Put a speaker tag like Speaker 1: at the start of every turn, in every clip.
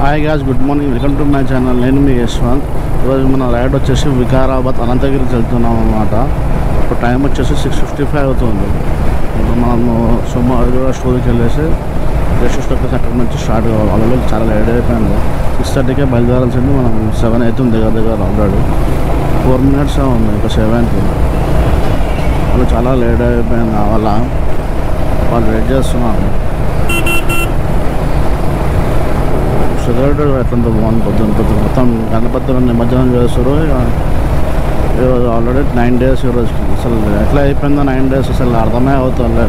Speaker 1: Hi guys, good morning, welcome to my channel. నేను మీ యశ్వంత్. ఈరోజు మన రైడ్ వచ్చేసి వికారాబాద్ అనంతగిరికి వెళ్తున్నాం అన్నమాట. ఇప్పుడు టైం వచ్చేసి 6:55 అవుతుంది. ఇప్పుడు మనము సుమారు స్టోరీకి వెళ్ళేసి రెస్ట్ వచ్చేసి అక్కడ నుంచి స్టార్ట్ కావాలి. ఆల్రెడీ చాలా లేట్ అయిపోయింది. 6:30కే బయలుదేరాల్సింది. మనం 7 అవుతుంది దగ్గర ఆల్రెడీ. 4 minutes ఉంది ఇంకా 7కి. వాళ్ళు చాలా లేట్ అయిపోయింది. వాళ్ళు వెయిట్ చేస్తున్నారు. సెక్యూరిటీ ఎట్లంత బాగుంది. పొద్దున్న మొత్తం గణపతులు నిమజ్జనం చేస్తారు. ఈరోజు ఆల్రెడీ 9 days. ఈరోజు అసలు ఎట్లా అయిపోయిందో 9 days అసలు అర్థమే అవుతుంది.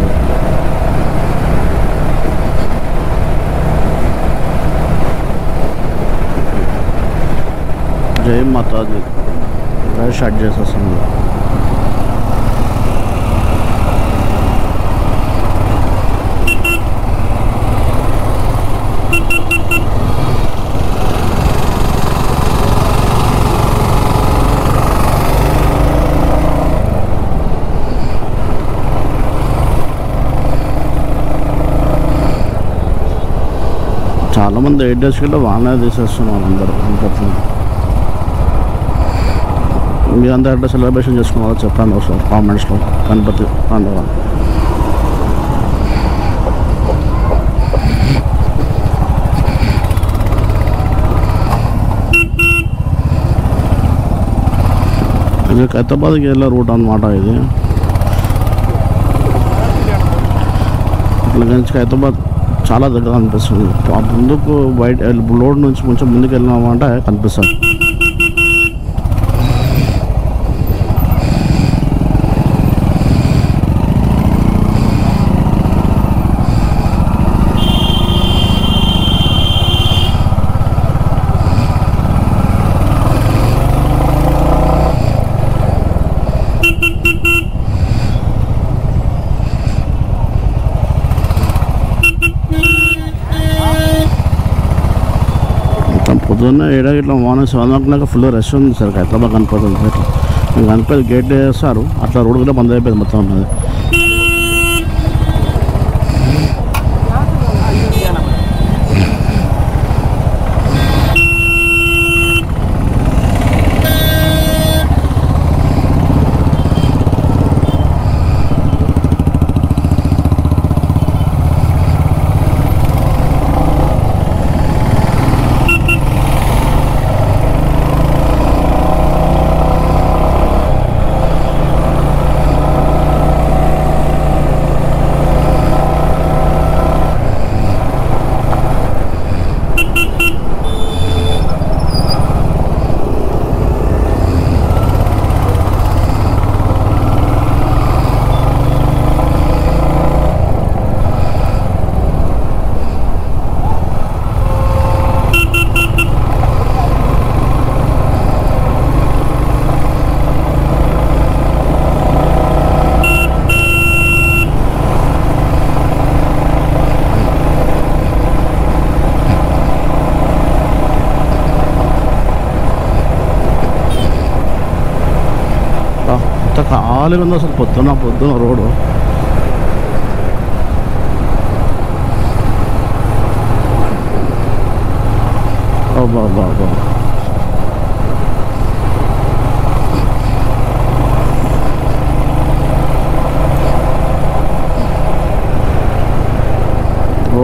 Speaker 1: జై మాతాజీ. స్టార్ట్ చేసేస్తుంది. చాలామంది 8 days కూడా బాగానే తీసేస్తున్నారు అందరూ. గణపతి మీరంతా ఎట్లా సెలబ్రేషన్ చేసుకున్నారో చెప్పండి ఒకసారి కామెంట్స్లో. గణపతి పండుగ ఇది ఖైరతాబాద్కి వెళ్ళే రూట్ అన్నమాట. ఇది ఇట్లా నుంచి ఖైరతాబాద్ చాలా దగ్గర కనిపిస్తుంది. ముందుకు బయట రోడ్ నుంచి కొంచెం ముందుకు వెళ్ళినామంటే కనిపిస్తుంది. పొద్దున్న 7 ఇట్లా మార్నింగ్ 7 o'clock ఫుల్ రష్ ఉంది సార్. ఖైరతాబాద్ గణపతి గణపతి గేట్ వేస్తారు. అట్లా రోడ్ కూడా బంద్ అయిపోయింది మొత్తం ఉన్నది. ఖాళీగా ఉంది అసలు పొద్దున్న రోడ్డు. బాబా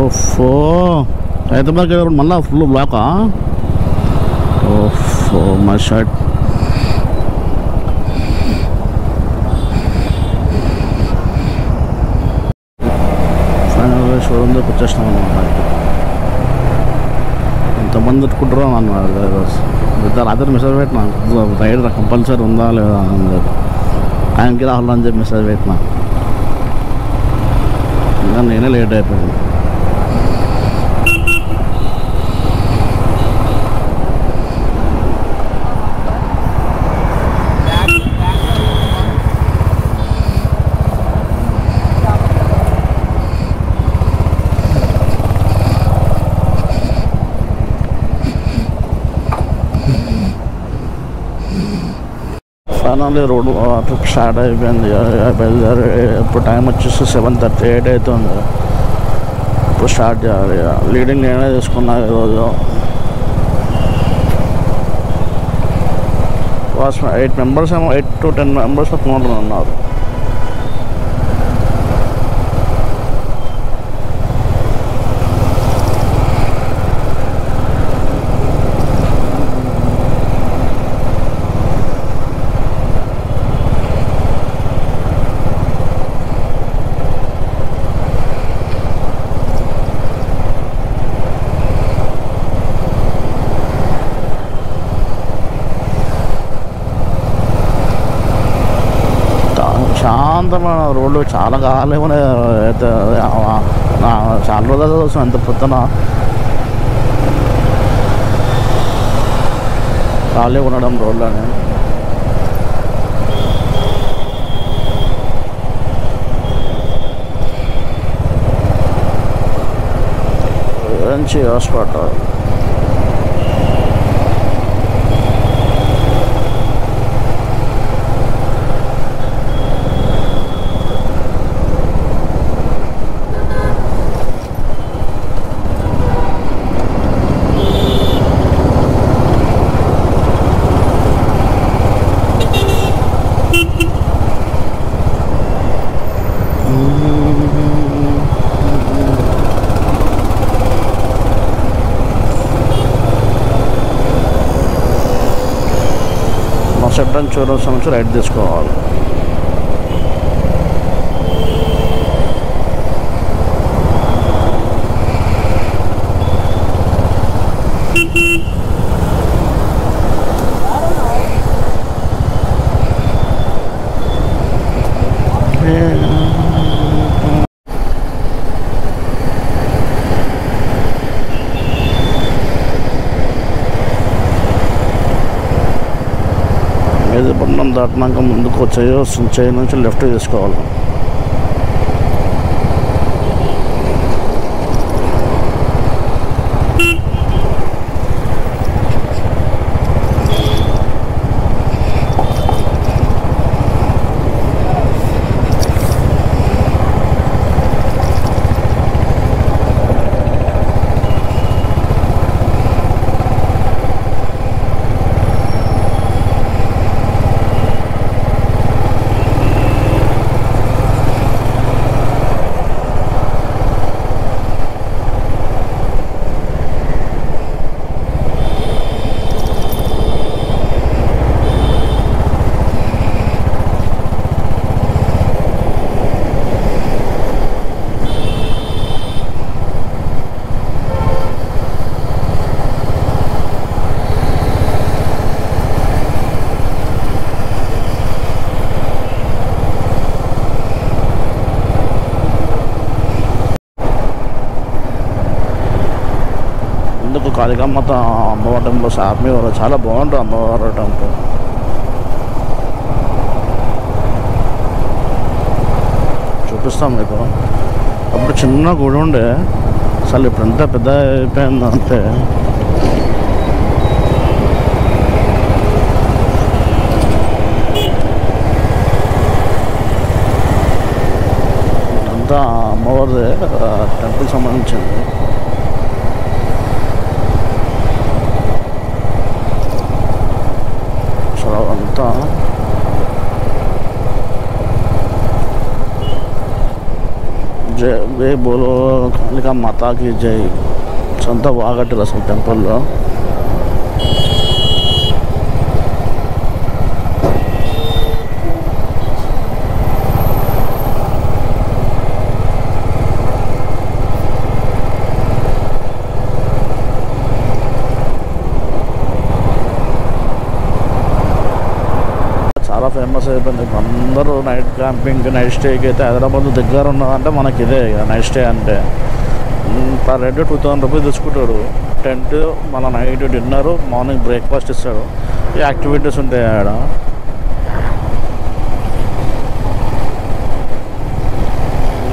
Speaker 1: ఓఫో హైదరాబాద్ మళ్ళీ ఫుల్ బ్లాకా. ఓఫో మై షర్ట్. షోరూమ్లోకి వచ్చేసినాం అన్నమాట. ఎంతమంది పెట్టుకుంటారో అన్నమాట. రాత్రి మెసేజ్ పెట్టినా రైడ్ కంపల్సరీ ఉందా లేదా అని. టైంకి రావాలని చెప్పి మెసేజ్ పెట్టినా. ఇంకా నేనే లేట్ అయిపోయాను. ఫైనల్లీ రోడ్డు ట్రిప్ స్టార్ట్ అయిపోయింది. బయలుదేరి ఇప్పుడు టైం వచ్చేసి 7:38 అవుతుంది. ఇప్పుడు స్టార్ట్ చేయాలి. లీడింగ్ నేనే తీసుకున్నా ఈరోజు. 8 మెంబర్స్ ఏమో, 8 to 10 మెంబర్స్ ఫోన్లో ఉన్నారు. శాంతమైన రోడ్లు, చాలా గాలి ఉన్నాయి. చాలా రోజులు చూసాం ఎంత పొద్దున ఖాళీ ఉండడం రోడ్లని. మంచి హాస్పిటల్. సెప్టెంబర్ చౌరస్తా నుంచి రైట్ తీసుకోవాలి. మెహదీపట్నం దాటినాక ముందుకు చేయి నుంచి లెఫ్ట్ తీసుకోవాలి. కాళికామాత అమ్మవారి టెంపుల్ సామి చాలా బాగుంటుంది. అమ్మవారి టెంపుల్ చూపిస్తాం మీకు. అప్పుడు చిన్న గుడి ఉండే, అసలు ఇప్పుడు ఎంత పెద్ద అయిపోయిందంటే అంతా అమ్మవారి టెంపుల్ సంబంధించింది. అంతా జై బోలో కాళికా మాతాకి జై. అంతా బాగా కట్టారు అసలు టెంపుల్లో. చాలా ఫేమస్ అయిపోయింది. అందరూ నైట్ క్యాంపింగ్, నైట్ స్టేకి అయితే హైదరాబాద్ దగ్గర ఉన్నదంటే మనకి ఇదే ఇక నైట్ స్టే అంటే. పర్ హెడ్ 2000 రూపీస్ తీసుకుంటాడు. టెంట్, మన నైట్ డిన్నరు, మార్నింగ్ బ్రేక్ఫాస్ట్ ఇస్తాడు. ఈ యాక్టివిటీస్ ఉంటాయి ఆడ.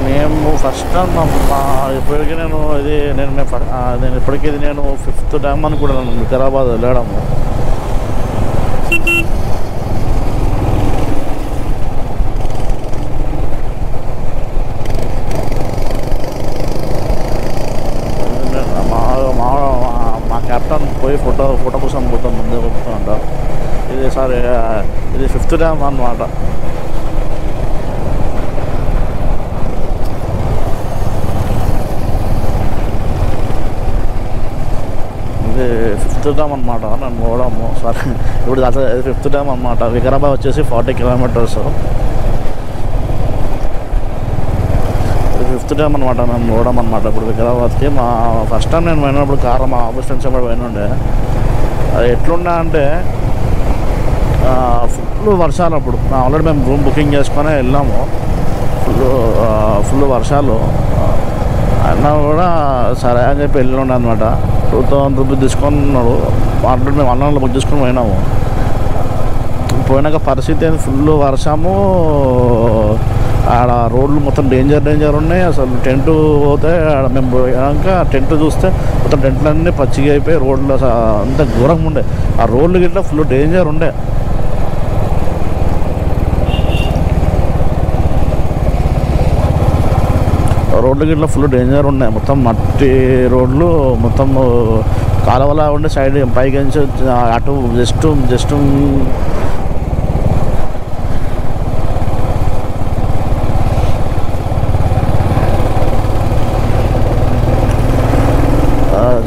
Speaker 1: మేము ఫస్ట్ టైం ఇప్పటికీ నేను ఇప్పటికీ నేను 5th టైం అనుకుంటున్నాను వికారాబాద్ వెళ్ళడము. మా కెప్టెన్ పోయి ఫోటో కోసం పోతాం ముందే పోతా అంట. ఇది సారీ ఇది 5th డ్యామ్ అన్నమాట. ఇది 5th డ్యామ్ అనమాట. నేను పోవడము సారీ ఇప్పుడు అసలు 5th డ్యామ్ అనమాట. వికారాబాద్ వచ్చేసి 40 కిలోమీటర్స్. 5th డ్యామ్ అనమాట. నేను పోవడం అనమాట ఇప్పుడు వికారాబాద్కి. మా ఫస్ట్ టైం నేను పోయినప్పుడు కారు మా ఆఫీస్ ఫ్రెండ్స్ కూడా పోయినుండే. అది ఎట్లున్నా అంటే ఫుల్ వర్షాలు. అప్పుడు ఆల్రెడీ మేము రూమ్ బుకింగ్ చేసుకొని వెళ్ళాము. ఫుల్ వర్షాలు అన్నా కూడా సరే అని చెప్పి వెళ్ళిండే అనమాట. 2000 రూపీస్ తీసుకున్నాడు. ఆల్రెడీ మేము ఆన్లైన్లో బుక్ చేసుకొని పోయినాము. పోయినాక పరిస్థితి ఏంది, ఫుల్ వర్షము. ఆడ రోడ్లు మొత్తం డేంజర్ ఉన్నాయి. అసలు టెంట్ పోతే ఆడ మేము పోయాక టెంట్ చూస్తే మొత్తం టెంట్లన్నీ పచ్చిగా అయిపోయి రోడ్లు అంత ఘోరంగా ఉండే. ఆ రోడ్లు గిట్లా ఫుల్ డేంజర్ ఉండే. రోడ్లు గిట్లా ఫుల్ డేంజర్ ఉన్నాయి. మొత్తం మట్టి రోడ్లు, మొత్తం కాలువలా ఉండే సైడ్ పైకి అటు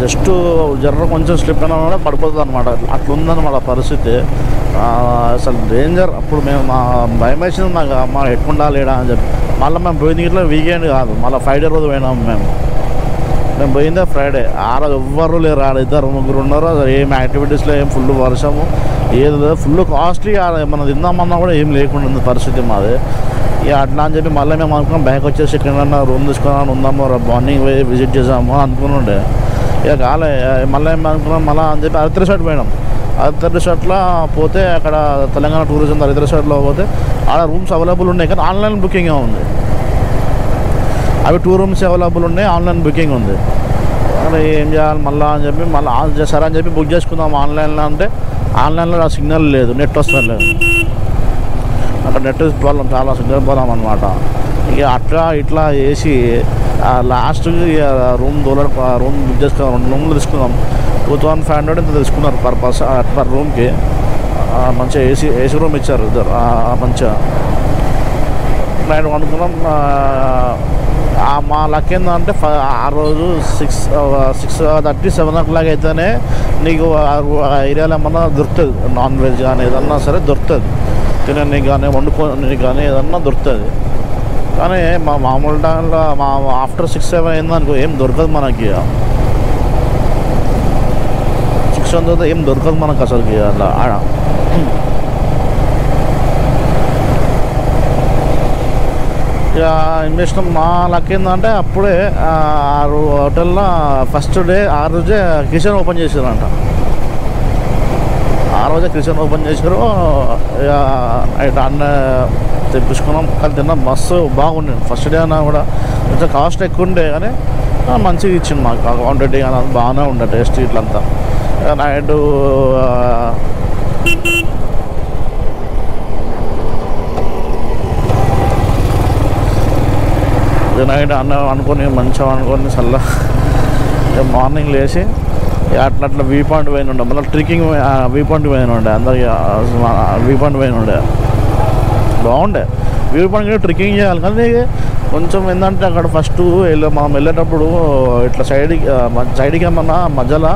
Speaker 1: జస్ట్ జర్ర కొంచెం స్లిప్ అయినా కూడా పడిపోతుంది అనమాట. అట్లుందన్నమాట పరిస్థితి. అసలు డేంజర్. అప్పుడు మేము మా భయం వేసింది నాకు, మా ఎట్టుకుండా లేడా అని చెప్పి. మళ్ళీ మేము పోయింది ఇట్లా వీకెండ్ కాదు, మళ్ళీ ఫ్రైడే రోజు పోయినాము. మేము పోయిందే ఫ్రైడే. ఆ రోజు ఎవ్వరు లేరు. ఆడ 2-3 ఉన్నారు. అసలు ఏం యాక్టివిటీస్లో ఏం ఫుల్ వర్షము ఏది లేదు. Full costly. మనం తిందామన్నా కూడా ఏం లేకుండా ఉంది పరిస్థితి మాది. ఇక అట్లా అని చెప్పి మళ్ళీ మేము అనుకున్నాం బ్యాక్ వచ్చేసి ఎక్కడన్నా రూమ్ తీసుకున్నాను ఉందాము, మార్నింగ్ పోయి విజిట్ చేసాము అనుకుని ఇక కాలే. మళ్ళీ ఏం అనుకున్నాం మళ్ళీ అని చెప్పి అరిత్ర రిసార్ట్ పోయినాం. అరిత్ర రిసార్ట్లో పోతే అక్కడ తెలంగాణ టూరిజం అరిత్ర రిసార్ట్లో పోతే ఆడ రూమ్స్ అవైలబుల్ ఉన్నాయి, కానీ ఆన్లైన్ బుకింగ్ ఉంది. అవి 2 రూమ్స్ అవైలబుల్ ఉన్నాయి, ఆన్లైన్ బుకింగ్ ఉంది. అరే ఏం చేయాలి మళ్ళీ అని చెప్పి మళ్ళీ సరే అని చెప్పి బుక్ చేసుకుందాం ఆన్లైన్లో. అంటే ఆన్లైన్లో సిగ్నల్ లేదు, నెట్ వస్తలేదు. అక్కడ నెట్ ప్రాబ్లం, చాలా సిగ్నల్ ప్రాబ్లం అనమాట. ఇక అట్లా ఇట్లా వేసి లాస్ట్కి రూమ్ బుక్ చేసుకున్నాం. 2 రూమ్లు తీసుకున్నాం. 2500 ఇంత తీసుకున్నారు పర్ రూమ్కి. మంచిగా ఏసీ రూమ్ ఇచ్చారు ఇద్దరు. మంచిగా నేను అనుకున్నాం. మా లక్ ఏంటంటే ఆ రోజు 6:30, 7 o'clock అయితేనే నీకు ఏరియాలో ఏమన్నా దొరుకుతుంది. నాన్ వెజ్ కానీ ఏదన్నా సరే దొరుకుతుంది. తినడానికి కానీ వండుకోనికి కానీ ఏదన్నా దొరుకుతుంది. కానీ మా మామూలు టైంలో ఆఫ్టర్ 6-7 అయిందనుకో ఏం దొరకదు మనకి. 6 తర్వాత ఏం దొరకదు మనకు అసలుకి. అట్లా ఆడ ఇక ఇన్వెస్ట్ మా లక్ ఏంటంటే అప్పుడే హోటల్లో ఫస్ట్ డే ఆ రోజే కిచెన్ ఓపెన్ చేశారంట. ఆ రోజే కిచెన్ ఓపెన్ చేశారు. ఇక అన్న తెప్పించుకున్నాం. కానీ తిన్నాం, మస్తు బాగుండే. ఫస్ట్ డే అన్నా కూడా కొంచెం కాస్ట్ ఎక్కువ ఉండే, కానీ మంచిగా ఇచ్చింది మాకు. క్వాంటిటీ కానీ అది బాగానే ఉండే, టేస్ట్ ఇట్లంతా. నైట్ నైట్ అనుకొని మంచిగా అనుకొని చల్ల మార్నింగ్ లేచి అట్లా వ్యూ పాయింట్ పోయిన ఉండే. మళ్ళీ ట్రెక్కింగ్ వ్యూ పాయింట్ పోయిన ఉండే. అందరికి వ్యూ పాయింట్ పోయిన ఉండే, బాగుండే. వ్యూ పాయింట్ ట్రెక్కింగ్ చేయాలి, కానీ కొంచెం ఏంటంటే అక్కడ ఫస్ట్ మనం వెళ్ళేటప్పుడు ఇట్లా సైడ్కి ఏమన్నా మధ్యలో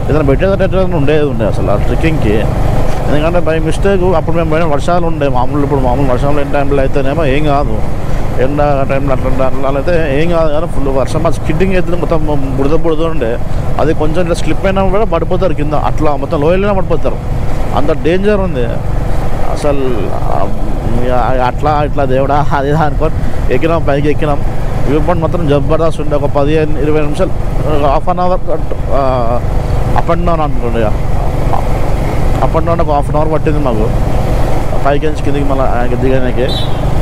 Speaker 1: ఏదైనా పెట్టేటట్టు ఉండేది అసలు ఆ ట్రెక్కింగ్కి. ఎందుకంటే బై మిస్టేక్ అప్పుడు మేము పోయిన వర్షాలు ఉండే. ఇప్పుడు మామూలు వర్షాలు ఏ టైంలో అయితేనేమో ఏం కాదు, ఎండ టైంలో అట్లా అయితే ఏం కాదు. కానీ ఫుల్ వర్షం ఆ స్కిడ్డింగ్ అయితే మొత్తం బుడద ఉండే. అది కొంచెం ఇట్లా స్లిప్ అయినా కూడా పడిపోతారు కింద. అట్లా మొత్తం లోయలోనే పడిపోతారు. అంత డేంజర్ ఉంది అసలు. అట్లా దేవుడా అది అనుకొని ఎక్కినాం, పైకి ఎక్కినాం. వ్యూ పాయింట్ మాత్రం జబర్దస్త్ ఉండే. ఒక 15-20 నిమిషాలు, half an hour up and down అనుకోండి. అప్ అండ్ డౌన్ ఒక హాఫ్ అన్ అవర్ పట్టింది మాకు పైకి నుంచి కిందికి మళ్ళీ దిగడానికి.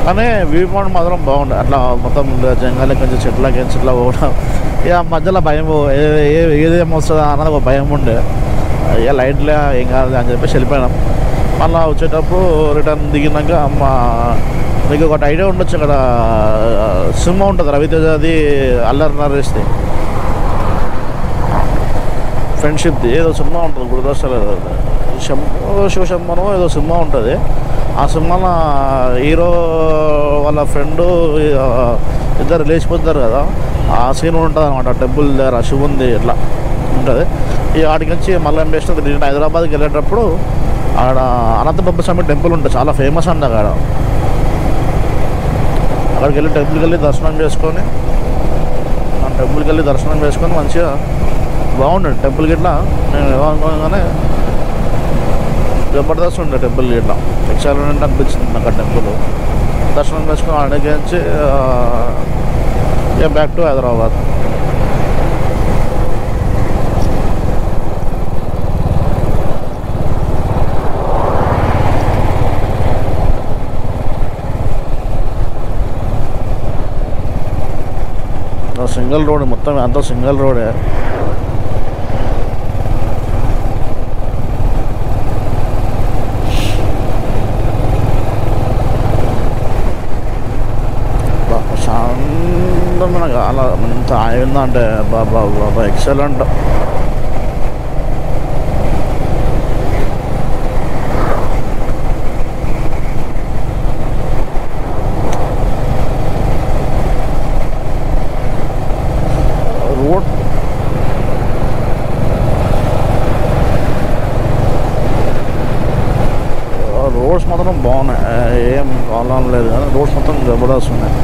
Speaker 1: కానీ వ్యూ పాయింట్ మాత్రం బాగుండే. అట్లా మొత్తం జంగాలకి కొంచెం చెట్లకి ఇట్లా పోవడం. ఇక మధ్యలో భయం ఏదేమో వస్తుందా అన్నది ఒక భయం ఉండే. ఇక లైట్లే ఏం కాదు అని చెప్పేసి వెళ్ళిపోయినాం. మళ్ళీ వచ్చేటప్పుడు రిటర్న్ దిగినాక మీకు ఒకటి ఐడియా ఉండొచ్చు, అక్కడ సినిమా ఉంటుంది రవితేజ, అది అల్లరి నరేష్ది ఫ్రెండ్షిప్ది ఏదో సినిమా ఉంటుంది, గుర్తొస్తలేదు. శివశంభనో ఏదో సినిమా ఉంటుంది. ఆ సినిమాలో హీరో వాళ్ళ ఫ్రెండు ఇద్దరు లేచిపోతారు కదా, ఆ సీన్ ఉంటుంది అనమాట. టెంపుల్ దగ్గర శివుంది ఇట్లా ఉంటుంది. ఈ ఆడికి నుంచి మళ్ళీ ఏం చేసిన నేను హైదరాబాద్కి వెళ్ళేటప్పుడు ఆడ అనంతపద్మ స్వామి టెంపుల్ ఉంటుంది, చాలా ఫేమస్ అండి అక్కడ. అక్కడికి వెళ్ళి టెంపుల్కి వెళ్ళి దర్శనం చేసుకొని మంచిగా బాగుండేది టెంపుల్కి. ఇట్లా నేను ఏమనుకోగానే జబర్దస్త్ ఉండే టెంపుల్ ఇట్లా ఎక్సలెంట్ అనిపించింది నాకు ఆ టెంపుల్. దర్శనం చేసుకొని అడిగి నుంచి ఇక back to Hyderabad. Single road, మొత్తం అంతా సింగిల్ రోడే. ప్రశాంతమైన అలా ఎంత ఆగిందంటే బాబా బాబా ఎక్సలెంట్. రోడ్ రోడ్స్ మాత్రం బాగున్నాయి, ఏం ప్రాబ్లం లేదు. కానీ రోడ్స్ మొత్తం జబర్దస్త్ ఉన్నాయి.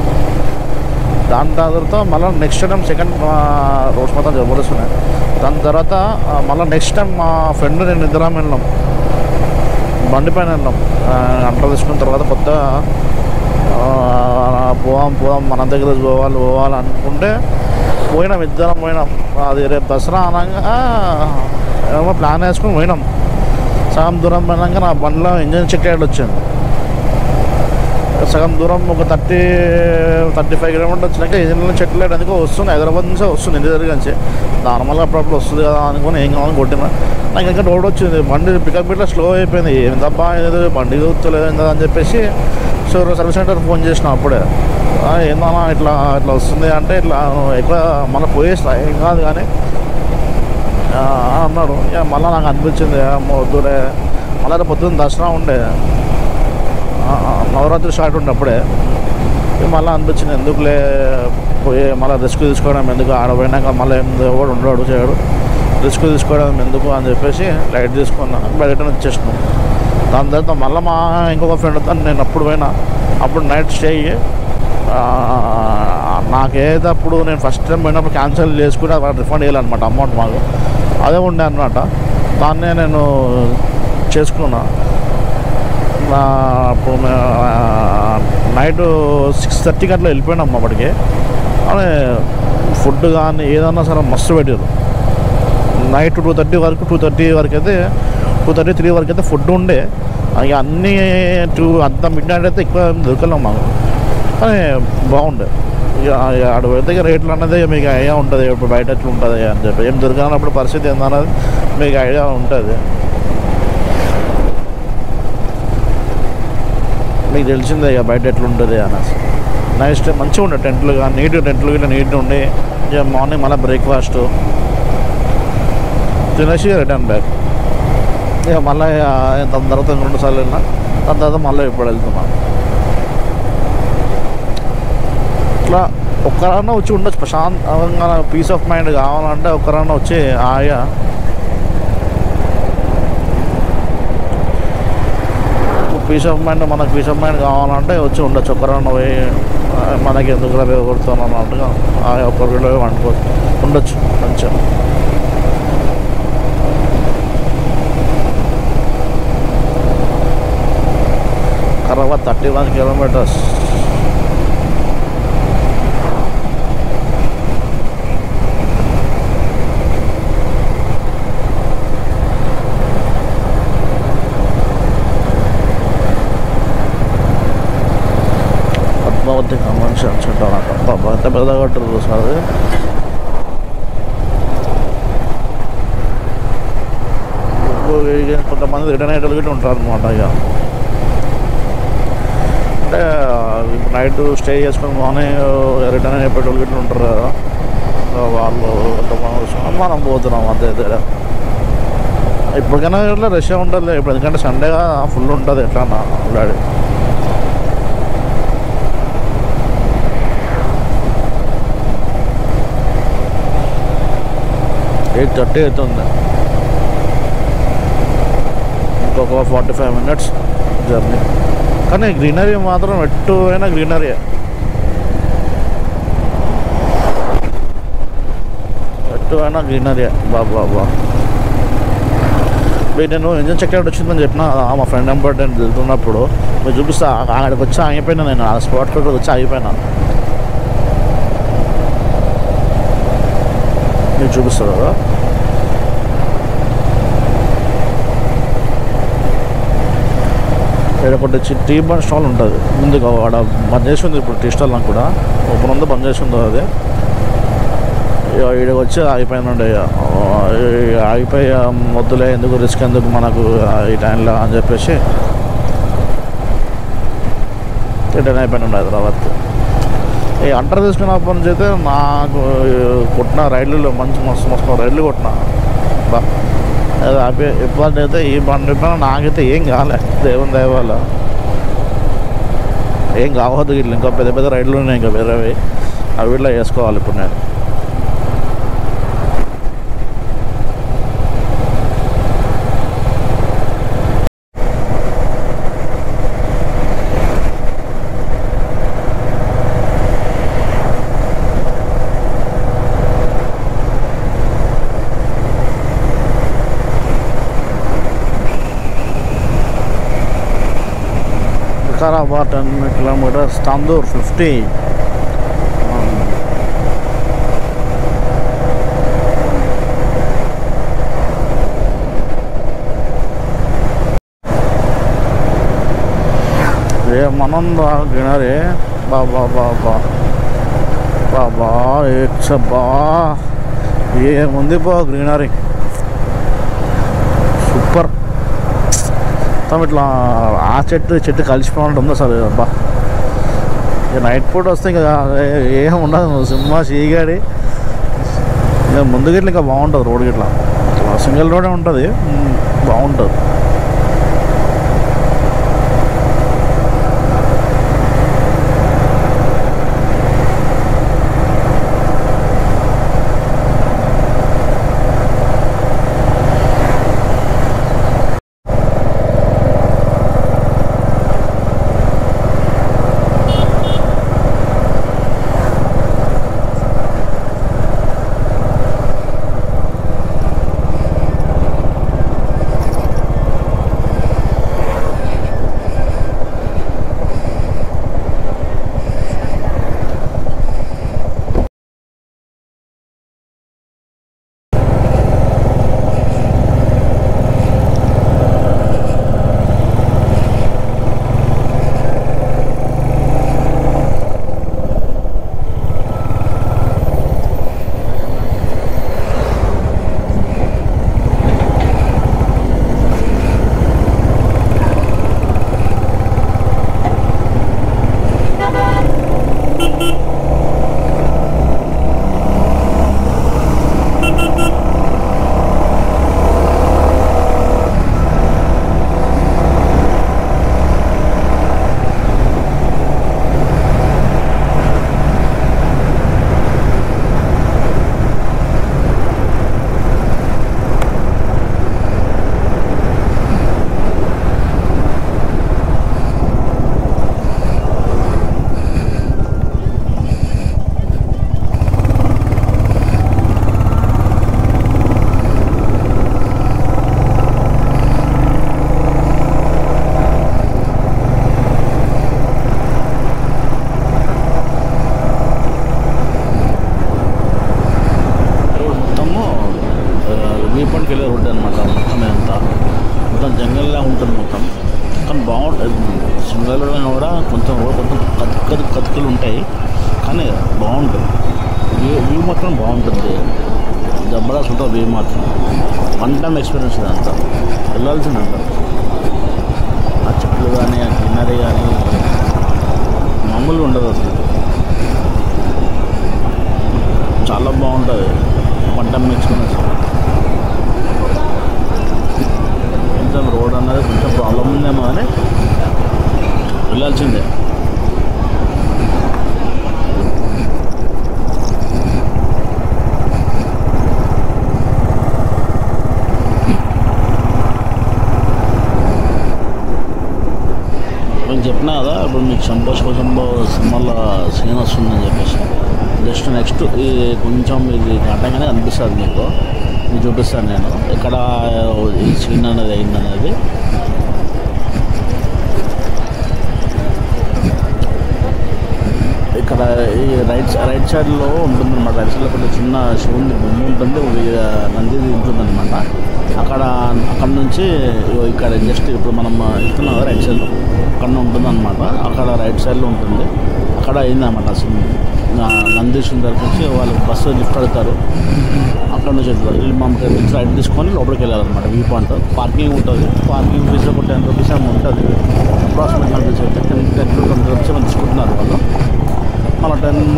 Speaker 1: దాని తర్వాత మళ్ళీ నెక్స్ట్ టైం సెకండ్ రోడ్స్ మొత్తం జబర్దస్త్ ఉన్నాయి. దాని తర్వాత మళ్ళీ నెక్స్ట్ టైం మా ఫ్రెండ్ నేను ఇద్దరం వెళ్ళాం, బండి పైన వెళ్ళాం. అంట తీసుకున్న తర్వాత కొత్తగా పోదాం మన దగ్గర పోవాలి అనుకుంటే పోయినాం, ఇద్దరం పోయినాం. అది రేపు దసరా అనగా ఏమో ప్లాన్ వేసుకొని పోయినాం. సగం దూరం పోయినాక నా బండిలో ఇంజన్ చెక్ అయ్యాడు వచ్చింది. సగం దూరం ఒక 30-35 కిలోమీటర్లు వచ్చినాక ఇంజన్లో చెక్ లైట్ అందుకో వస్తుంది, హైదరాబాద్ నుంచి వస్తుంది ఇంటి దగ్గర నుంచి. నార్మల్గా అప్పుడప్పుడు వస్తుంది కదా అనుకుని ఏం కావాలని కొట్టినా. నాకు ఇంకా డౌట్ వచ్చింది, బండి పికప్ ఇట్లా స్లో అయిపోయింది, ఏందబ్బా ఏదో బండి కూర్చోలేదు అని చెప్పేసి సర్వీస్ సెంటర్ ఫోన్ చేసిన. అప్పుడే ఏందన్నా ఇట్లా వస్తుంది అంటే ఇట్లా ఎక్కువ మళ్ళీ పోయేస్తా ఏం కాదు కానీ అన్నాడు. ఇక మళ్ళీ నాకు అనిపించింది వద్దులే. మళ్ళీ పొద్దున్న దసరా ఉండే, నవరాత్రి స్టార్ట్ ఉండే అప్పుడే. మళ్ళీ అనిపించింది ఎందుకులే పోయి మళ్ళీ రిస్క్ తీసుకోవడం ఎందుకు, ఆడపోయినాక మళ్ళీ ఎవడు ఉండడు చేయడు, రిస్క్ తీసుకోవడం ఎందుకు అని చెప్పేసి లైట్ తీసుకున్నా, బయట వచ్చేసినాం. దాని తర్వాత మళ్ళీ మా ఇంకొక ఫ్రెండ్తో నేను అప్పుడు పోయినా. అప్పుడు నైట్ స్టే అయ్యి నాకేదో అప్పుడు నేను ఫస్ట్ టైం పోయినప్పుడు క్యాన్సిల్ చేసుకుని అక్కడ రిఫండ్ చేయాలన్నమాట అమౌంట్ మాకు. అదే ఉండే అనమాట, దాన్నే నేను చేసుకున్నా. అప్పుడు నైట్ 6:30 అట్లా వెళ్ళిపోయినాం అప్పటికి. కానీ ఫుడ్ కానీ ఏదన్నా సరే మస్తు పెట్టారు. నైట్ 2:30 వరకు 2:30 వరకు అయితే 2:30-3 వరకు అయితే ఫుడ్ ఉండే. ఇక అన్నీ అంత మిడ్ నైట్ అయితే ఎక్కువ దొరకలేం మాకు, కానీ బాగుండే. ఇక ఆడ పెడితే ఇక రేట్లు అన్నది మీకు ఐడియా ఉంటుంది, ఇప్పుడు బయట ఎట్లా ఉంటుంది అని చెప్పి. ఏం దొరకనప్పుడు పరిస్థితి ఏందన్నది మీకు ఐడియా ఉంటుంది, మీకు తెలిసిందే ఇక బయట ఎట్లుంటుంది అనేసి. నెక్స్ట్ మంచిగా ఉండే టెంట్లు కానీ టెంట్లు నీట్గా ఉండి. ఇక మార్నింగ్ మళ్ళీ బ్రేక్ఫాస్ట్ తినేసి రిటర్న్ బ్యాక్. ఇక మళ్ళీ దాని తర్వాత 2 సార్లు వెళ్ళినా. దాని తర్వాత మళ్ళీ ఇప్పుడు వెళ్తున్నాం. ఇట్లా ఒక్కరన్నా వచ్చి ఉండొచ్చు ప్రశాంతంగా, పీస్ ఆఫ్ మైండ్ కావాలంటే ఒక్కరన్నా వచ్చి హాయిగా పీస్ ఆఫ్ మైండ్, మనకు పీస్ ఆఫ్ మైండ్ కావాలంటే వచ్చి ఉండొచ్చు. ఒక్కరన్నా పోయి మనకి ఎందుకు కొడుతాను అన్నట్టుగా ఒక్కరిలో ఉండొచ్చు మంచిగా. కరవ 31 కిలోమీటర్స్. పద్మావతి కన్వెన్షన్ సెంటర్ ఎంత పెద్దగా కట్టరు సార్. కొంతమంది రిటర్న్ అయ్యేటోళ్ళు గిట్ట ఉంటారు అనమాట. ఇక అంటే నైట్ స్టే చేసుకొని మార్నింగ్ రిటర్న్ అయ్యేటోళ్ళు గిట్ల ఉంటారు కదా, వాళ్ళు కొంతమంది మనం పోతున్నాం అంతే. ఇప్పటికైనా ఇట్లా రష్గా ఉంటుంది ఇప్పుడు, ఎందుకంటే సండేగా ఫుల్ ఉంటుంది ఎట్లా ఆల్రెడీ. 8:30 అవుతుంది. ఇంకొక 45 minutes జర్నీ. కానీ గ్రీనరీ మాత్రం ఎటు అయినా గ్రీనరీ, ఎటు అయినా గ్రీనరీ. బాబా నేను ఇంజన్ చెక్ అవుట్ వచ్చిందని చెప్పిన మా ఫ్రెండ్ నెంబర్ నేను వెళ్తున్నప్పుడు మీరు చూపిస్తా. అక్కడికి వచ్చి ఆగిపోయినా, నేను ఆ స్పాట్ కూడా వచ్చి ఆగిపోయినా. మీరు చూపిస్తారు కదా. ఇక్కడ ఒకటి టీ బండ్ స్టాల్ ఉంటుంది ముందుగా, వాడ బంద్ చేసి ఉంది ఇప్పుడు. టీ స్టాల్ నాకు కూడా ఓపెన్ ఉందో బంద్ చేసి ఉందో అది. ఇక్కడికి వచ్చి ఆగిపోయినండి. ఆగిపోయి మొద్దులే ఎందుకు, రిస్క్ ఎందుకు మనకు ఈ టైంలో అని చెప్పేసి రిటర్న్ అయిపోయినండి హైదరాబాద్కి. ఈ అంటర్ తీసుకున్నప్పటి నుంచి అయితే నాకు కొట్టిన రైడ్లలో మంచి మస్తు రైడ్లు కొట్టిన. బా అది ఆపి ఇబ్బంది అయితే ఈ బండి పైన నాకైతే ఏం కాలే, దేవుని దయ వల్ల ఏం కావద్దు. ఇట్లా ఇంకా పెద్ద పెద్ద రైడ్లు ఉన్నాయి ఇంకా వేరేవి, అవి ఇట్లా వేసుకోవాలి ఇప్పుడు నేను. Vikarabad 10 kilometers, Tandur 50. ఏమనుందా గ్రీనరీ, బాబా బాబా బాబా ఏచ్చబ్బా ఏముంది బా గ్రీనరీ, సూపర్. మొత్తం ఇట్లా ఆ చెట్టు కలిసిపోవాలంటుంది అసలు. అబ్బా ఇక నైట్ పూట వస్తే ఇంకా ఏం ఉండదు, సినిమా చీగాడి. ఇంకా ముందు గిట్ల ఇంకా బాగుంటుంది రోడ్ గిట్లా, సింగిల్ రోడే ఉంటుంది, బాగుంటుంది. కత్తులు ఉంటాయి కానీ బాగుంటుంది. వ్యూ మాత్రం బాగుంటుంది, జబర్దస్త్ ఉంటుంది వ్యూ మాత్రం. వన్ టైం ఎక్స్పీరియన్స్ ఇదంతా, వెళ్ళాల్సిందంట. ఆ చెట్లు కానీ ఆ గ్రీనరీ కానీ మామూలుగా ఉండదు అసలు, చాలా బాగుంటుంది. One time experience. అన్నది కొంచెం ప్రాబ్లం ఉందేమో అని వెళ్ళాల్సిందే. నేను చెప్పినా కదా ఇప్పుడు మీకు శంభో సినిమాలో సీన్ వస్తుందని చెప్పేసి జస్ట్ నెక్స్ట్ ఈ కొంచెం ఇది నాటంగానే అనిపిస్తుంది మీకు చూపిస్తాను నేను ఎక్కడ ఈ సీన్ అనేది అయిందనేది. ఇక్కడ ఈ రైట్ సైడ్లో ఉంటుందన్నమాట. రైట్ సైడ్లో కొంచెం చిన్న శివుని బొమ్మ ఉంటుంది, నంది ఉంటుందన్నమాట. అక్కడ నుంచి ఇక్కడ జస్ట్ ఇప్పుడు మనం ఇస్తున్నాం కదా రైట్ సైడ్లో అక్కడ ఉంటుందన్నమాట. అక్కడ రైట్ సైడ్లో ఉంటుంది. అక్కడ అయిందన్నమాట అసలు నందీశ్వరుని దగ్గర నుంచి వాళ్ళు బస్సు లిఫ్ట్ అడుగుతారు. అక్కడ నుంచి మనకి రైట్ తీసుకొని లోపలికి వెళ్ళాలన్నమాట. వ్యూ పాయింట్ పార్కింగ్ ఉంటుంది. పార్కింగ్ ఫీజు ఒక 10 రూపీస్ ఏమో ఉంటుంది. అప్రాక్సిమేట్ నాకు తెలిసి అయితే 10 రూపీస్ ఏమో తీసుకుంటున్నారు వాళ్ళు.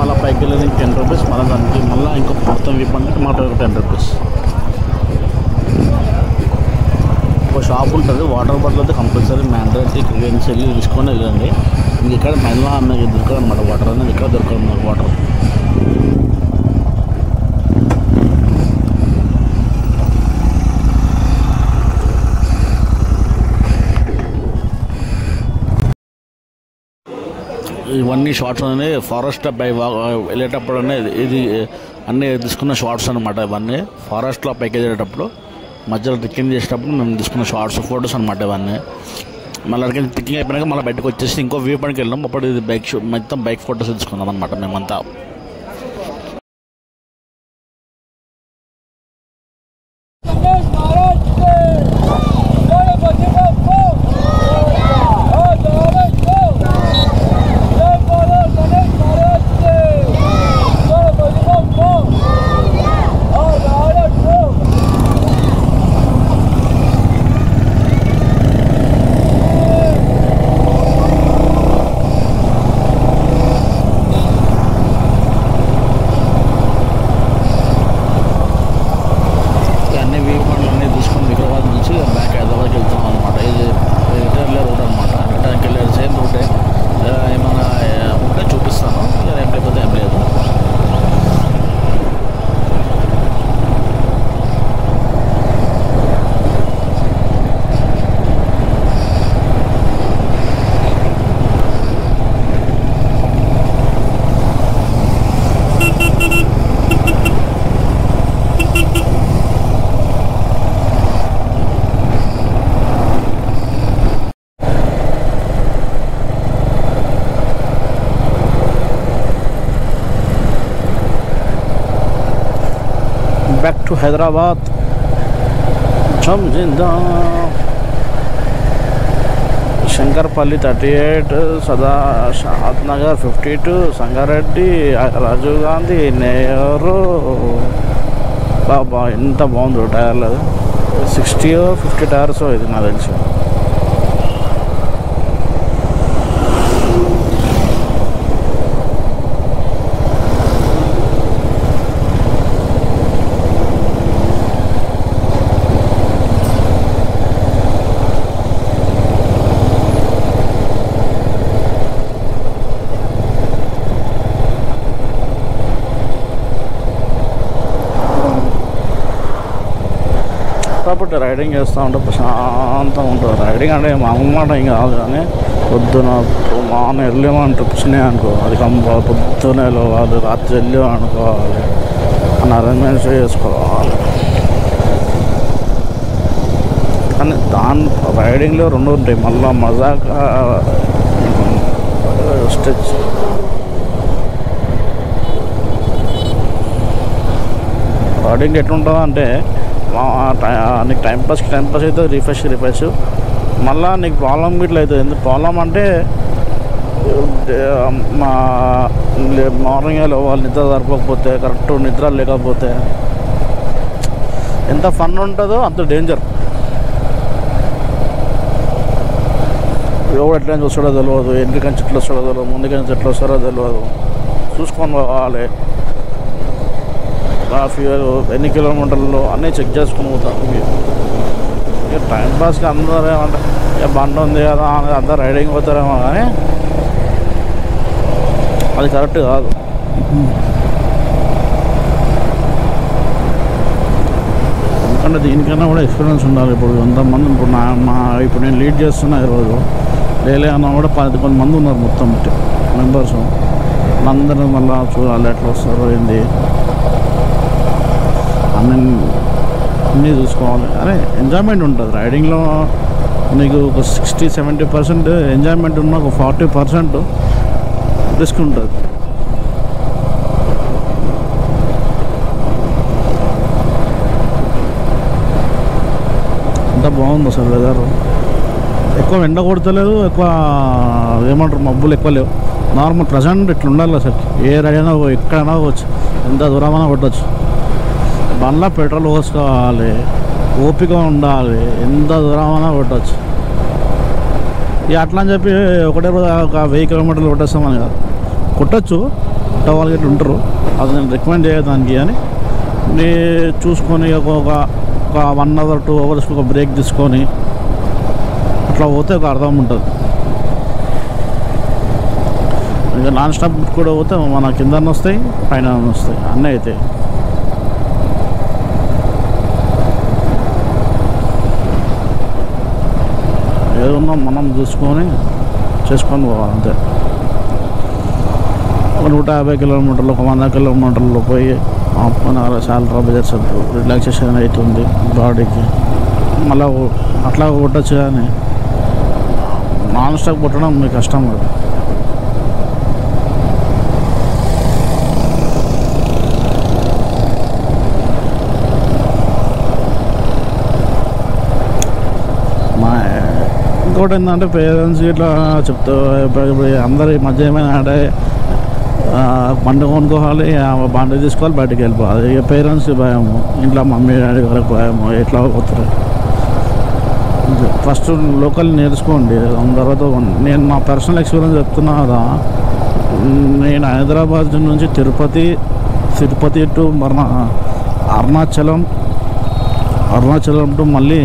Speaker 1: మళ్ళీ పైకి వెళ్ళేది 10 రూపీస్. మళ్ళీ దానికి మళ్ళీ ఇంకో మొత్తం వ్యూ పాయింట్ మాకు 10 రూపీస్. ఒక షాప్ ఉంటుంది. వాటర్ బాటిల్ అయితే కంపల్సరీ మ్యాండేటరీ క్లియరెన్స్ వెళ్ళి తీసుకొని వెళ్ళండి. ఇంక ఇక్కడ మళ్ళీ అన్నది దొరకదు అనమాట. వాటర్ అనేది ఇక్కడ దొరకదు మనకు వాటర్. ఇవన్నీ షార్ట్స్ అనేది ఫారెస్ట్ బై వెళ్ళేటప్పుడు అనేది ఇది అన్నీ తీసుకున్న షార్ట్స్ అనమాట. ఇవన్నీ ఫారెస్ట్లో పైకి వెళ్ళేటప్పుడు మధ్యలో ట్రెక్కింగ్ చేసేటప్పుడు మేము తీసుకున్న షార్ట్స్ ఫొటోస్ అనమాట. ఇవన్నీ మళ్ళీ అక్కడికి ట్రెక్కింగ్ అయిపోయినాక మళ్ళీ బయటకు వచ్చేసి ఇంకో వ్యూ పాయింట్కి వెళ్ళాం. అప్పుడు ఇది మొత్తం బైక్ ఫొటోస్ తీసుకున్నాం అనమాట మేమంతా. Back to Hyderabad. Chamjinda. Shankarpalli 38, Sada Shahadnagar 52, Sangareddy, Rajiv Gandhi, Nehru. Baba, ఎంత బాగుంది టైర్లు. 60 or 50 టైర్స్ ఇది నాకు తెలిసి. కాబట్టి రైడింగ్ చేస్తూ ఉంటే ప్రశాంతంగా ఉంటుంది. రైడింగ్ అంటే మామూలు మాట ఏం కాదు, కానీ పొద్దున మార్నింగ్ వెళ్ళామని ట్రిప్స్ అనుకో, అది పొద్దునే వెళ్ళాలి, రాత్రి వెళ్ళామనుకోవాలి, అని అరేంజ్మెంట్స్ చేసుకోవాలి. కానీ రైడింగ్లో 2 ఉంటాయి. మళ్ళీ మజాక్ స్టెచ్. రైడింగ్ ఎట్లుంటుందో అంటే నీకు టైంపాస్ అవుతుంది, రిఫ్రెష్. మళ్ళీ నీకు ప్రాబ్లం ఇట్లా అవుతుంది. ఎందుకు ప్రాబ్లం అంటే మార్నింగ్ వాళ్ళు నిద్ర సరిపోకపోతే, కరెక్ట్ నిద్ర లేకపోతే ఎంత ఫన్ ఉంటుందో అంత డేంజర్. ఎవరు ఎట్లా చూస్తాడో తెలియదు, వెనకకంచి ఎట్లా వస్తాడో తెలియదు, ముందుకంచి ఎట్లా వస్తారో తెలియదు. చూసుకొని పోవాలి. ఫ్యూయల్ ఎన్ని కిలోమీటర్లు అన్నీ చెక్ చేసుకుని పోతాం. టైం పాస్కి అందరూ ఏమంటే ఇక బండి ఉంది కదా అని అందరు రైడింగ్ పోతారేమో కానీ అది కరెక్ట్ కాదు. ఎందుకంటే దీనికన్నా కూడా ఎక్స్పీరియన్స్ ఉండాలి. ఇప్పుడు ఎంతమంది ఇప్పుడు నేను లీడ్ చేస్తున్నా ఈరోజు లేలే అన్నా కూడా 10 మంది ఉన్నారు మొత్తం మెంబర్స్. అందరూ మళ్ళీ చూడాలి ఎట్లా వస్తారు ఏంది అన్నీ చూసుకోవాలి. అరే ఎంజాయ్మెంట్ ఉంటుంది రైడింగ్లో. నీకు ఒక 60-70% ఎంజాయ్మెంట్ ఉన్న ఒక 40% రిస్క్ ఉంటుంది. అంత బాగుంది అసలు వెదర్. ఎక్కువ ఎండ కొడతలేదు, ఎక్కువ ఏమంటారు మబ్బులు ఎక్కువ లేవు. నార్మల్ ప్రజెంట్ ఇట్లా ఉండాలి అసలు. ఏ రైడైనా ఎక్కడైనా పోవచ్చు, ఎంత దూరమైనా కొట్టచ్చు. బండ్లో పెట్రోల్ పోసుకోవాలి, ఓపిక ఉండాలి, ఎంత దూరమైనా కొట్టచ్చు. ఇక అట్లా అని చెప్పి ఒకటే రోజు ఒక 1000 కిలోమీటర్లు కొట్టేస్తామని కాదు, కొట్టచ్చు. కొట్టవాళ్ళు ఇట్లా ఉంటారు, అది నేను రికమెండ్ చేయడానికి. అని నీ చూసుకొని ఒక 1 hour 2 hours ఒక బ్రేక్ తీసుకొని అట్లా పోతే ఒక అర్థం ఉంటుంది. ఇక నాన్ స్టాప్ కూడా పోతే మన కింద వస్తాయి, పైన వస్తాయి, అన్నీ అవుతాయి. ఏదన్నా మనం చూసుకొని చేసుకొని పోవాలి అంతే. ఒక 150 కిలోమీటర్లు, ఒక 100 కిలోమీటర్లు పోయి చాలా బడ్జెట్స్ రిలాక్సేషన్ అవుతుంది బాడీకి. మళ్ళీ అట్లా కొట్టచ్చు, కానీ నాన్ స్టాప్ కొట్టడం మీకు కష్టం కదా. ఇంకోటి ఏంటంటే పేరెంట్స్ ఇట్లా చెప్తా అందరు ఈ మధ్య ఏమైనా అంటే బండి కొనుక్కోవాలి, బండి తీసుకోవాలి, బయటకు వెళ్ళిపోవాలి. ఇక పేరెంట్స్ భయము, ఇంట్లో మమ్మీ డాడీ వరకు భయము, ఎట్లా పోతారు. ఫస్ట్ లోకల్ నేర్చుకోండి, దాని తర్వాత నేను నా పర్సనల్ ఎక్స్పీరియన్స్ చెప్తున్నా కదా. నేను హైదరాబాద్ నుంచి తిరుపతి టు అరుణాచలం టు మళ్ళీ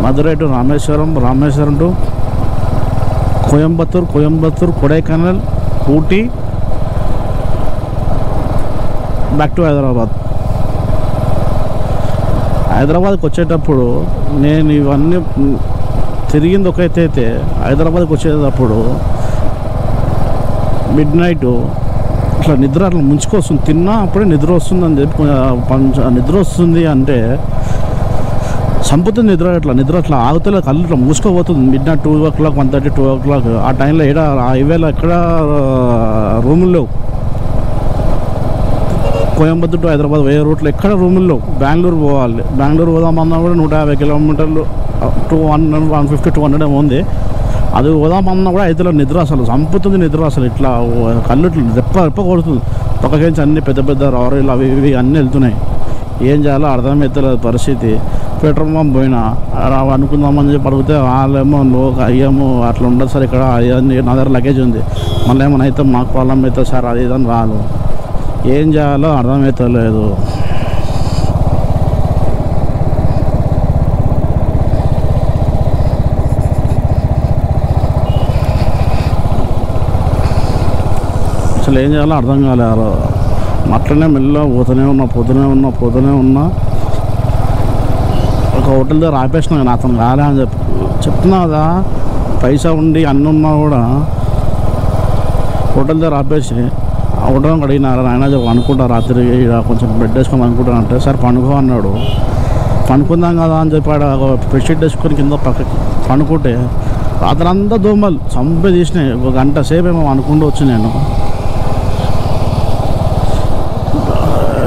Speaker 1: Madurai to Rameswaram to Coimbatore, Kodaikanal, Ooty, back to హైదరాబాద్కి వచ్చేటప్పుడు నేను ఇవన్నీ తిరిగింది ఒక అయితే, హైదరాబాద్కి వచ్చేటప్పుడు మిడ్-నైట్ ఇట్లా నిద్ర అట్లా ముంచుకొస్తుంది. తిన్నా అప్పుడే నిద్ర వస్తుందని చెప్పి నిద్ర వస్తుంది అంటే చంపుతుంది నిద్ర అట్లా ఆగుతలే, కళ్ళు ఇట్లా మూసుకోపోతుంది. మిడ్-నైట్ 2 o'clock 1:30 2 o'clock ఆ టైంలో హైవేలో ఎక్కడ రూములు లేవు. కోయంబత్తూర్ టు హైదరాబాద్ వేరే రూట్లో ఎక్కడ రూములు లేవు. బెంగళూరు పోదామన్నా కూడా 150 కిలోమీటర్లు 150-200 ఏమో ఉంది. అది పోదామన్నా కూడా అయితే నిద్ర అసలు చంపుతుంది. నిద్ర అసలు ఇట్లా కళ్ళు ఇట్లా రెప్ప కొడుతుంది. పక్కకించి అన్ని పెద్ద లారీలు అవి ఇవి అన్నీ వెళ్తున్నాయి. ఏం చేయాలో అర్థమవుతలేదు పరిస్థితి. పెట్రోల్ పంప్ పోయినా అనుకుందామని చెప్పి అడిగితే వాళ్ళేమో అయ్యేమో అట్లా ఉండదు సార్, ఇక్కడ నా దగ్గర లగేజ్ ఉంది, మళ్ళీ ఏమైనా అయితే మాకు ప్రాబ్లం అవుతుంది సార్, అది ఇదని రాదు. ఏం చేయాలో అర్థమవుతలేదు. అసలు ఏం చేయాలో అర్థం కాలేదు. అట్లనే మెల్లగా పోతూనే ఉన్నా ఒక హోటల్ దగ్గర ఆపేసిన. నేను అతను కాలే అని చెప్తున్నా కదా, పైసా ఉండి అన్నీ ఉన్నా కూడా హోటల్ దగ్గర ఆపేసి ఆ హోటల్ అడిగినారు. ఆయన అనుకుంటా రాత్రి కొంచెం బెడ్ వేసుకొని అనుకుంటానంటే సరే పండుకో అన్నాడు. పనుకుందాం కదా అని చెప్పి బెడ్షీట్ వేసుకొని కింద పక్కకి పనుకుంటే రాత్రి అంతా దోమలు చంపే తీసినాయి. 1 గంట సేపు ఏమో అనుకుంటూ వచ్చి నేను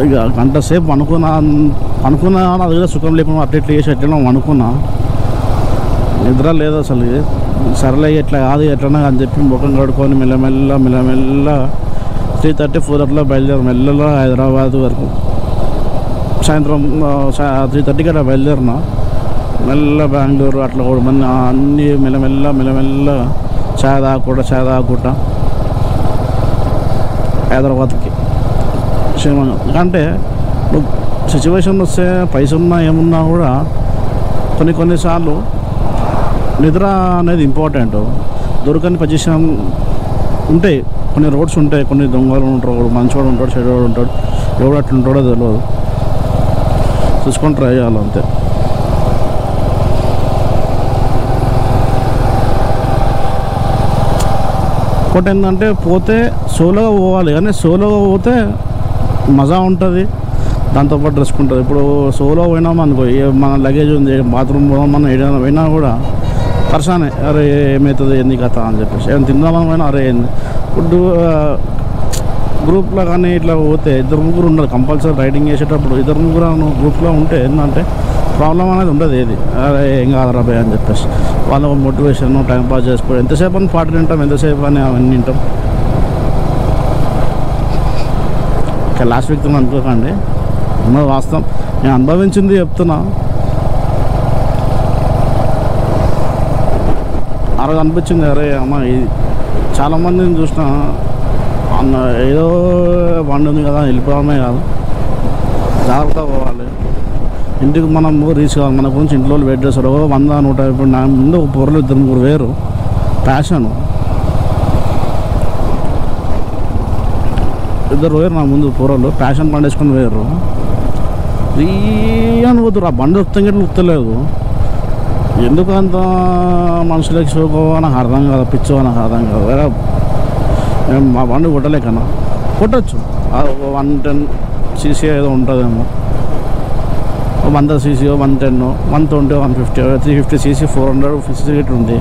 Speaker 1: ఇక 1 గంట సేపు అనుకున్నా అది కూడా సుఖం లేకుండా అట్లా చేసి ఎట్లా అనుకున్నా. నిద్ర లేదు అసలు. సరేలే ఎట్లా కాదు ఎట్లన్నా అని చెప్పి ముఖం కడుక్కొని మెల్లమెల్ల 3:30-4 అట్లా బయలుదేరు. మెల్లగా హైదరాబాద్ వరకు సాయంత్రం 3:30కి అట్లా బయలుదేరిన. మెల్ల బెంగళూరు అట్లా కూడా మన అన్నీ మెల్లమెల్ల చాయ్ తాగుకుంటా హైదరాబాద్కి క్షేమంగా. ఎందుకంటే సిచ్యువేషన్ వస్తే పైస ఉన్నా ఏమున్నా కూడా కొన్నిసార్లు నిద్ర అనేది ఇంపార్టెంట్. దొరకని పొజిషన్ ఉంటాయి, కొన్ని రోడ్స్ ఉంటాయి, కొన్ని దొంగలు ఉంటారు, మంచివాడు ఉంటాడు, చెడువాడు ఉంటాడు, ఎవడు అట్లా ఉంటాడో తెలియదు. చూసుకొని ట్రై చేయాలి అంతే. ఇంకోటి ఏంటంటే పోతే సోలోగా పోవాలి, కానీ సోలోగా పోతే మజా ఉంటుంది, దాంతోపాటు డ్రెస్ ఉంటుంది. ఇప్పుడు సోలో పోయినాం అనుకో, మన లగేజ్ ఉంది, బాత్రూమ్ పోదాం, మనం ఏదైనా పోయినా కూడా పర్సానే, అరే ఏమవుతుంది ఏంది కథ అని చెప్పేసి. ఏమైనా తిందామని పోయినా అరే ఏంది. ఇప్పుడు గ్రూప్లో కానీ ఇట్లా పోతే 2-3 ఉండాలి కంపల్సరీ. రైడింగ్ చేసేటప్పుడు 2-3 గ్రూప్లో ఉంటే ఏంటంటే ప్రాబ్లం అనేది ఉండదు. ఏది అరే ఏం కాదురా భయ్ అని చెప్పేసి వాళ్ళ మోటివేషన్, టైంపాస్ చేసుకోవడం. ఎంతసేపు అని పాటలు వింటాం, ఎంతసేపు అని అవన్నీ వింటాం. లాస్ట్ వీక్ అనుకోకండి, ఉన్నది వాస్తవం, నేను అనుభవించింది చెప్తున్నా. ఆ రోజు అనిపించింది అరే అమ్మ, ఇది చాలామందిని చూసిన అన్న ఏదో బండి ఉంది కదా వెళ్ళిపోవడమే కాదు, జాగ్రత్తగా పోవాలి. ఇంటికి మనం రీచ్ కావాలి, మన గురించి ఇంట్లో వెయిట్ చేస్తారు. 100-150 నా ముందు ఒక పొరలు 2-3 వేరు ప్యాషన్. 2 వేరు నా ముందు పొరలు ప్యాషన్ పండేసుకొని వేరు అని పోతురు. ఆ బండి వస్తే ఉత్తలేదు. ఎందుకు అంత మనుషులకి షోకో నాకు అర్థం కాదు, పిచ్చో నాకు అర్థం కాదు. వేరే మేము మా బండి కొట్టలేకన్నా కొట్టచ్చు, 110cc ఏదో ఉంటుందేమో, 100cc, 110, 120, 150, 350cc, 450cc ఉంది.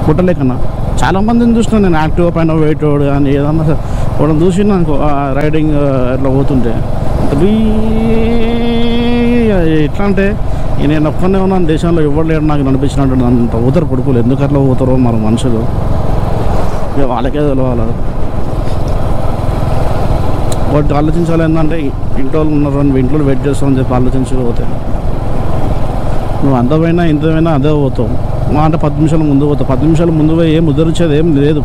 Speaker 1: కొట్టలేకన్నా చాలామందిని చూసినా నేను, యాక్టివ్ పైన వెయిట్ కానీ ఏదన్నా వాడు చూసినా అనుకో రైడింగ్ ఇట్లా పోతుంటే ఎట్లా అంటే నేను ఒక్కనే ఉన్నాను దేశంలో, ఎవరు లేడు నాకు అనిపించినట్టు. అంత ఊతరు పడుకోలేదు, ఎందుకు అట్లా పోతారో మరి మనుషులు, ఇక వాళ్ళకే తెలవాలి. వాటి ఆలోచించాలి ఏంటంటే ఇంట్లో ఉన్నారు, ఇంట్లో వెయిట్ చేస్తామని చెప్పి ఆలోచించకపోతే నువ్వు అంతమైనా ఇంతమైనా అదే పోతావు. మా అంటే 10 నిమిషాలు ముందు పోతావు. 10 నిమిషాలు ముందు పోయి ఏం ఉద్ధరించేది ఏం లేదు.